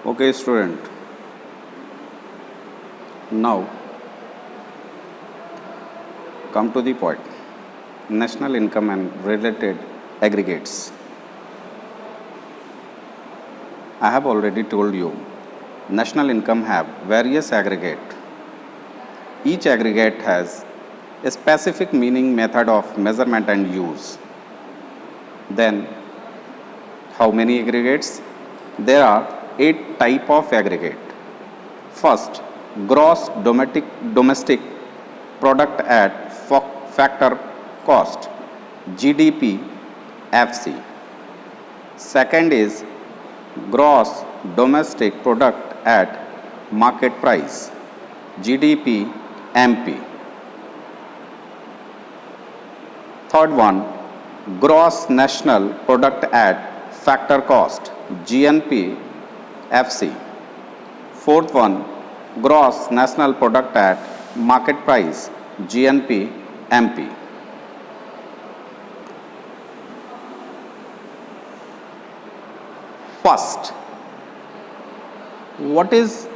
Okay, student. Now, come to the point. National income and related aggregates. I have already told you, national income have various aggregate. Each aggregate has a specific meaning, method of measurement and use. Then, how many aggregates? There are 8 type of aggregate. First, gross domestic product at factor cost, GDP FC. Second is gross domestic product at market price, GDP MP. Third one, gross national product at factor cost, GNP FC. Fourth one, gross national product at market price, GNP MP. First, what is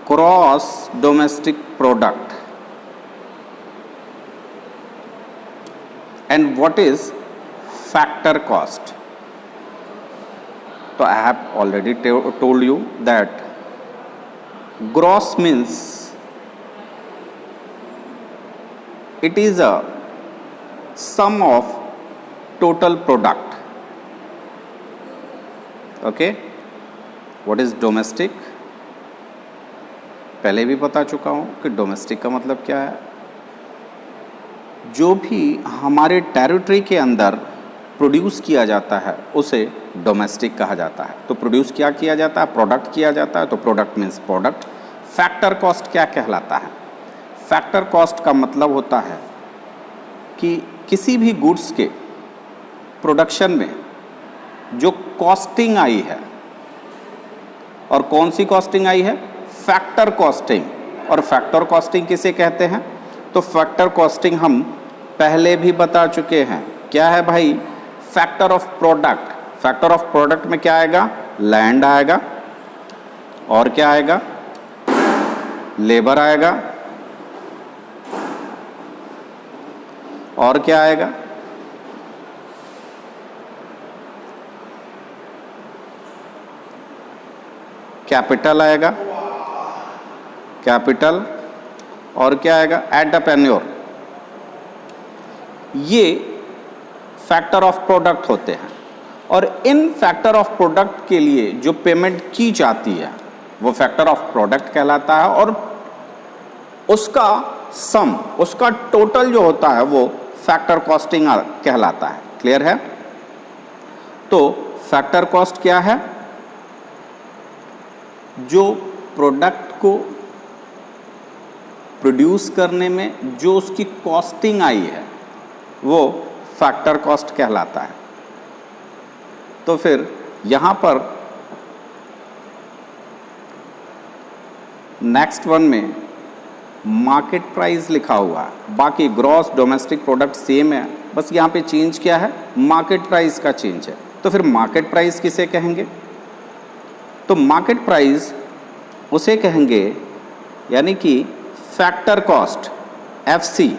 gross domestic product and what is factor cost? So I have already told you that gross means it is a sum of total product. Okay, what is domestic? पहले भी बता चुका हूं कि domestic का मतलब क्या है, जो भी हमारे टेरिटरी के अंदर प्रोड्यूस किया जाता है उसे डोमेस्टिक कहा जाता है। तो प्रोड्यूस क्या किया जाता है? प्रोडक्ट किया जाता है, तो product means product. Factor cost क्या कहलाता है? फैक्टर कॉस्ट का मतलब होता है कि किसी भी गुड्स के प्रोडक्शन में जो कॉस्टिंग आई है, और कौन सी कॉस्टिंग आई है? Factor costing. और फैक्टर कॉस्टिंग किसे कहते हैं? तो फैक्टर कॉस्टिंग हम पहले भी बता चुके हैं। क्या है भाई? Factor of product. Factor of product में क्या आएगा? लैंड आएगा, और क्या आएगा? लेबर आएगा, और क्या आएगा? कैपिटल आएगा, कैपिटल, और क्या आएगा? एंटरप्रेन्योर। ये फैक्टर ऑफ प्रोडक्ट होते हैं, और इन फैक्टर ऑफ प्रोडक्ट के लिए जो पेमेंट की जाती है वो फैक्टर ऑफ प्रोडक्ट कहलाता है, और उसका सम, उसका टोटल जो होता है वो फैक्टर कॉस्टिंग कहलाता है। क्लियर है? तो फैक्टर कॉस्ट क्या है? जो प्रोडक्ट को प्रोड्यूस करने में जो उसकी कॉस्टिंग आई है वो फैक्टर कॉस्ट कहलाता है। तो फिर यहां पर नेक्स्ट वन में मार्केट प्राइस लिखा हुआ है, बाकी ग्रॉस डोमेस्टिक प्रोडक्ट सेम है, बस यहाँ पे चेंज क्या है? मार्केट प्राइस का चेंज है। तो फिर मार्केट प्राइस किसे कहेंगे? तो मार्केट प्राइस उसे कहेंगे, यानी कि फैक्टर कॉस्ट FC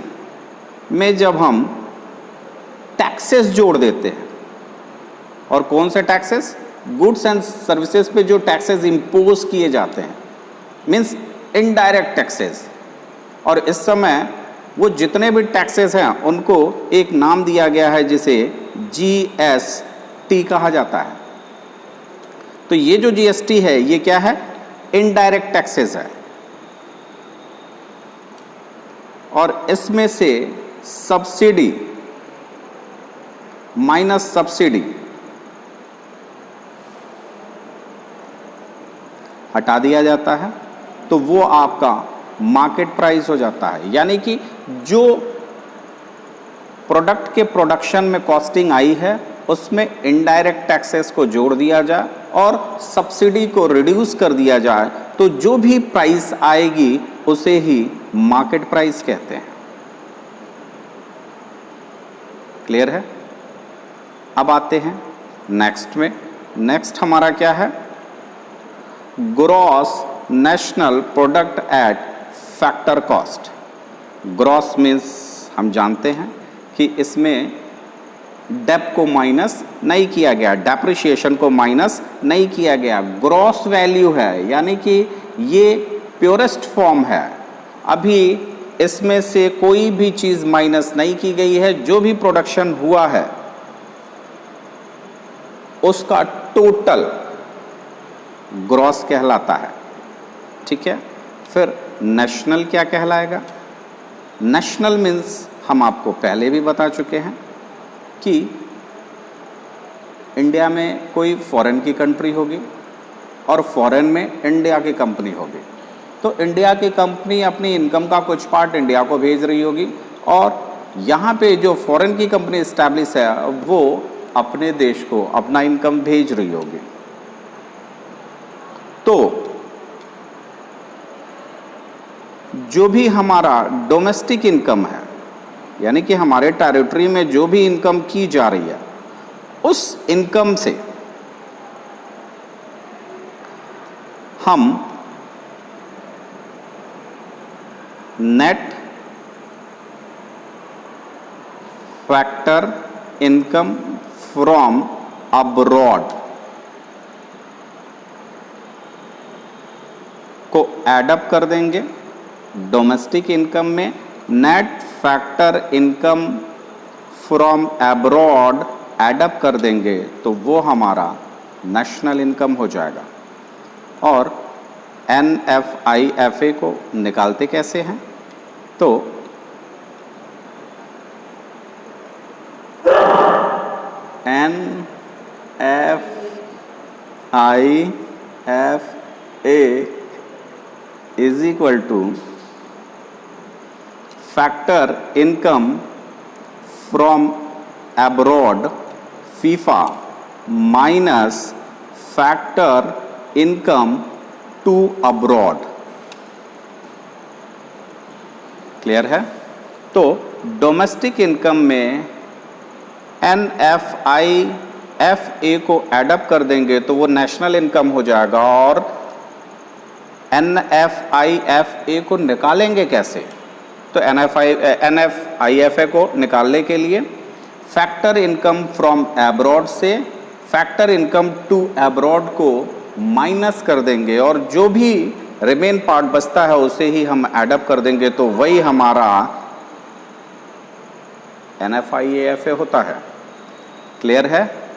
में जब हम टैक्सेस जोड़ देते हैं, और कौन से टैक्सेस? गुड्स एंड सर्विसेज पे जो टैक्सेस इंपोज किए जाते हैं, मीन्स इनडायरेक्ट टैक्सेस। और इस समय वो जितने भी टैक्सेस हैं उनको एक नाम दिया गया है जिसे GST कहा जाता है। तो ये जो GST है ये क्या है? इनडायरेक्ट टैक्सेस है, और इसमें से सब्सिडी माइनस सब्सिडी हटा दिया जाता है, तो वो आपका मार्केट प्राइस हो जाता है। यानी कि जो प्रोडक्ट के प्रोडक्शन में कॉस्टिंग आई है उसमें इनडायरेक्ट टैक्सेस को जोड़ दिया जाए और सब्सिडी को रिड्यूस कर दिया जाए, तो जो भी प्राइस आएगी उसे ही मार्केट प्राइस कहते हैं। क्लियर है? अब आते हैं नेक्स्ट में। नेक्स्ट हमारा क्या है, gross national product at factor cost. Gross means हम जानते हैं कि इसमें डेप को माइनस नहीं किया गया, डेप्रिसिएशन को माइनस नहीं किया गया, ग्रॉस वैल्यू है, यानी कि ये प्योरेस्ट फॉर्म है। अभी इसमें से कोई भी चीज़ माइनस नहीं की गई है, जो भी प्रोडक्शन हुआ है उसका टोटल ग्रॉस कहलाता है। ठीक है, फिर नेशनल क्या कहलाएगा? नेशनल मीन्स हम आपको पहले भी बता चुके हैं कि इंडिया में कोई फॉरेन की कंट्री होगी और फॉरेन में इंडिया की कंपनी होगी, तो इंडिया की कंपनी अपनी इनकम का कुछ पार्ट इंडिया को भेज रही होगी और यहाँ पे जो फॉरेन की कंपनी इस्टेब्लिश है वो अपने देश को अपना इनकम भेज रही होगी। तो जो भी हमारा डोमेस्टिक इनकम है, यानी कि हमारे टेरिटरी में जो भी इनकम की जा रही है, उस इनकम से हम net factor income from abroad को एडअप कर देंगे डोमेस्टिक इनकम में। Net factor income from abroad add up कर देंगे तो वो हमारा नेशनल इनकम हो जाएगा। और NFIFA को निकालते कैसे हैं? तो NFIFA is equal to factor income from abroad FIFA minus factor income to abroad. Clear है? तो डोमेस्टिक इनकम में NFIFA को एडअप कर देंगे तो वो नेशनल इनकम हो जाएगा। और NFIFA को निकालेंगे कैसे? तो NFIFA को निकालने के लिए फैक्टर इनकम फ्रॉम अब्रॉड से फैक्टर इनकम टू अब्रॉड को माइनस कर देंगे और जो भी रिमेन पार्ट बचता है उसे ही हम एडअप कर देंगे, तो वही हमारा NFIFA होता है। क्लियर है?